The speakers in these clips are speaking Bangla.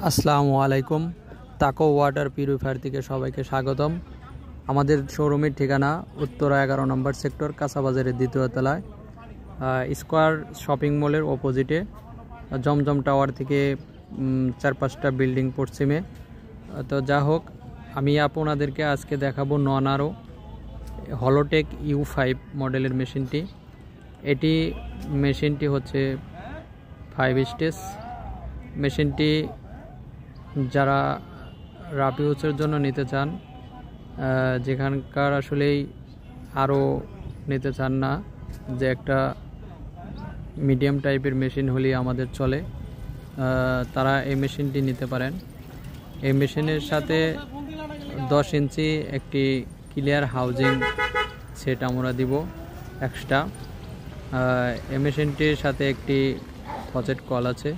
আসসালামু আলাইকুম। তাকো ওয়াটার পিউরিফায়ার থেকে সবাইকে স্বাগতম। আমাদের শোরুমের ঠিকানা উত্তরা 11 নম্বর সেক্টর, কাঁচাবাজারের দ্বিতীয় তলায়, স্কোয়ার শপিং মলের অপোজিটে, জমজম টাওয়ার থেকে 4-5টা বিল্ডিং পশ্চিমে। তো যা হোক, আমি আপনাদেরকে আজকে দেখাবো ননারো হলোটেক U5 মডেলের মেশিনটি। মেশিনটি হচ্ছে 5 স্টেজ মেশিনটি। যারা রাফ ইউজের জন্য নিতে চান, যেখানকার আসলেই আরও নিতে চান না, যে একটা মিডিয়াম টাইপের মেশিন হলেই আমাদের চলে, তারা এই মেশিনটি নিতে পারেন। এই মেশিনের সাথে 10 ইঞ্চি একটি ক্লিয়ার হাউজিং সেট আমরা দিব এক্সট্রা। এই মেশিনটির সাথে একটি ফসেট কল আছে।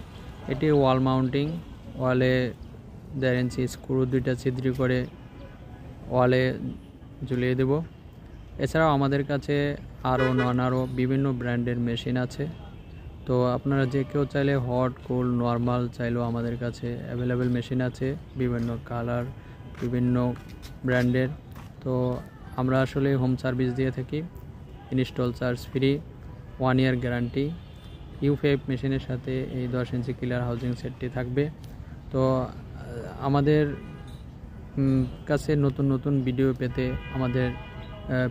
এটি ওয়াল মাউন্টিং, ওয়ালে 1.5 ইঞ্চি স্ক্রু 2টা ছিদ্র করে ওয়ালে ঝুলিয়ে দেব। এছাড়াও আমাদের কাছে আরও বিভিন্ন ব্র্যান্ডের মেশিন আছে। তো আপনারা যে কেউ চাইলে হট, কোল্ড, নর্মাল চাইলেও আমাদের কাছে অ্যাভেলেবেল মেশিন আছে, বিভিন্ন কালার, বিভিন্ন ব্র্যান্ডের। তো আমরা আসলে হোম সার্ভিস দিয়ে থাকি, ইনস্টল চার্জ ফ্রি, 1 ইয়ার গ্যারান্টি। U5 মেশিনের সাথে এই 10 ইঞ্চি ক্লিয়ার হাউজিং সেটটি থাকবে। তো আমাদের কাছে নতুন ভিডিও পেতে আমাদের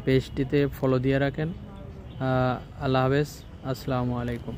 পেজটিতে ফলো দিয়ে রাখেন। আল্লাহ হাফেজ, আসসালামু আলাইকুম।